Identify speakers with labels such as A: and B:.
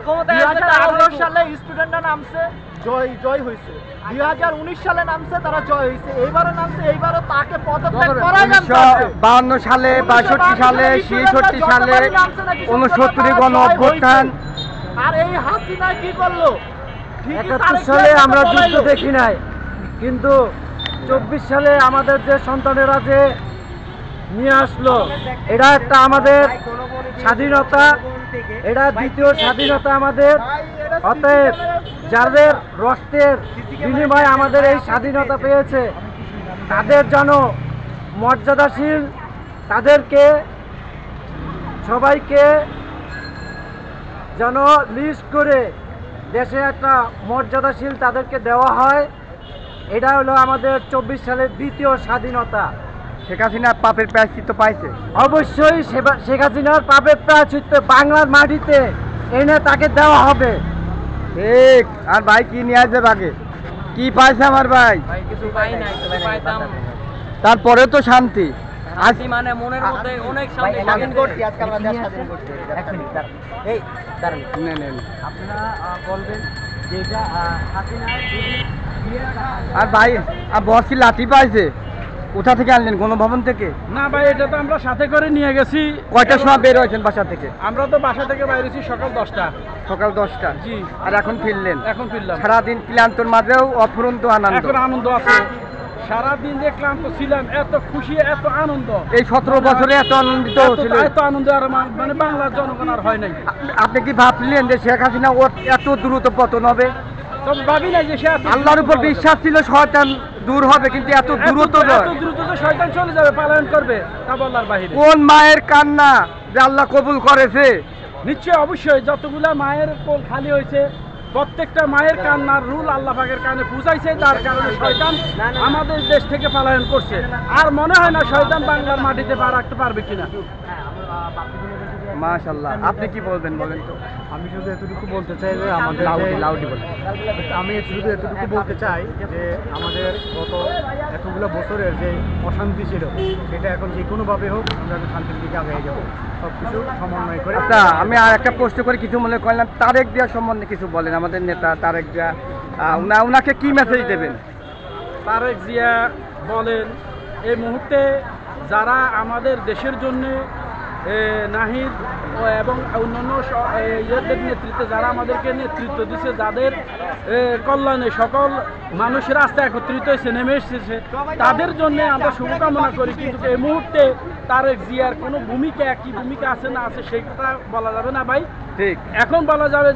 A: 2018 সালে স্টুডেন্টরা নামছে, জয় হয়েছে। 2019 সালে নামছে, তারা জয় হয়েছে। এইবারও নামছে, এইবারও তাকে পদত্যাগ করা যাবে।
B: 1952 সালে, 62 সালে, 66 সালে, 69 গণ অভ্যুত্থান।
A: আর এই হাসিনা কি করলো?
B: 71 সালে আমরা যুদ্ধ দেখি নাই, কিন্তু 24 সালে আমাদের যে সন্তানেরা যে নিয়ে আসলো, এটা একটা আমাদের স্বাধীনতা, এটা দ্বিতীয় স্বাধীনতা আমাদের। অতএব যাদের রক্তের বিনিময়ে আমাদের এই স্বাধীনতা পেয়েছে, তাদের যেন মর্যাদাশীল, তাদেরকে সবাইকে যেন লিস্ট করে দেশে একটা মর্যাদাশীল তাদেরকে দেওয়া হয়। এটা হলো আমাদের 24 সালের দ্বিতীয় স্বাধীনতা। শেখ হাসিনা পাপের প্রায়শ্চিত্ত পাইছে, অবশ্যই শেখ হাসিনার পাপের প্রায়শ্চিত্ত বাংলার মাটিতে এনে তাকে দেওয়া হবে। ঠিক। আর ভাই কি নিয়ে আসবে আগে? কি পাইছে আমার ভাই?
C: কিছু পাই নাই, কিছু পাইতাম।
B: তারপরে তো শান্তি।
C: আজ মানে মনের মধ্যে অনেক শান্তি।
A: স্বাধীন করছি, আজকে আমরা দেশ স্বাধীন করছি। এক মিনিট দাঁড়ান, এই দাঁড়ান,
B: নেন।
A: আপনারা বলবেন যে এটা হাসিনা
B: আর ভাই আর বস কি লাঠি পাইছে? কোথা থেকে আনলেন? গণভবন থেকে?
D: না ভাই, এটা তো আমরা সাথে করে নিয়ে গেছি।
B: কয়টার সময় বের হয়েছেন বাসা থেকে?
D: আমরা তো বাসা থেকে বাইরেছি সকাল 10টা।
B: সকাল 10টা?
D: জি।
B: আর এখন ফিরলেন?
D: এখন ফিরলাম।
B: সারাদিন ক্লান্তর মাঝেও অফুরন্ত আনন্দ।
D: এখন আনন্দ আছে। সারাদিন যে ক্লান্ত ছিলাম, এত খুশি, এত আনন্দ।
B: এই 17 বছরে এত আনন্দিত ছিল,
D: এত আনন্দ আর মানে বাংলার জনগণ আর হয় নাই।
B: আপনি কি ভাবলেন যে শেখ হাসিনা এত দ্রুত পতন হবে?
D: তবে ভাবি নাই যে সে
B: আল্লাহর উপর বিশ্বাস ছিল শয়তান দূর হবে, কিন্তু এত দ্রুত
D: এত দ্রুত যে শয়তান চলে যাবে, পালায়ন করবে, তা বলার বাহিরে।
B: কোন মায়ের কান্না যে আল্লাহ কবুল করেছে?
D: নিশ্চয়ই, অবশ্যই যতগুলা মায়ের কোল খালি হয়েছে, প্রত্যেকটা মায়ের কান্নার রুল আল্লাহ পাকের কানে পৌঁছাইছে, তার কারণে শয়তান আমাদের দেশ থেকে পলায়ন করছে। আর মনে হয় না শয়তান বাংলার মাটিতে পা রাখতে পারবে কিনা।
B: মাশাআল্লাহ। আপনি কি বলবেন বলেন তো?
A: আমি শুধু এতটুকু বলতে চাই যে আমাদের আমি শুধু এতটুকু বলতে চাই যে আমাদের গত এতগুলো বছরের যে অশান্তি ছিল, সেটা এখন যে কোনোভাবে হোক আমরা শান্তির দিকে আগে যাবো, সব কিছু সমন্বয় করে।
B: আচ্ছা, আমি আর একটা প্রশ্ন করে কিছু মনে করলাম, তারেক জিয়া সম্বন্ধে কিছু বলেন। আমাদের নেতা তারেক জিয়া, উনাকে কি মেসেজ দেবেন?
D: তারেক জিয়া বলেন, এই মুহূর্তে যারা আমাদের দেশের জন্য নাহিদ এবং অন্যান্য ইয়েদের নেতৃত্বে যারা আমাদেরকে নেতৃত্ব দিচ্ছে, যাদের কল্যাণে সকল মানুষের রাস্তায় একত্রিত হয়েছে, নেমে এসেছে, তাদের জন্য আমরা শুভকামনা করি। কিন্তু এই মুহূর্তে তারেক জিয়ার কোনো ভূমিকা, কি ভূমিকা আছে না আছে, সেই কথা বলা যাবে না ভাই।
B: ঠিক।
D: এখন বলা যাবে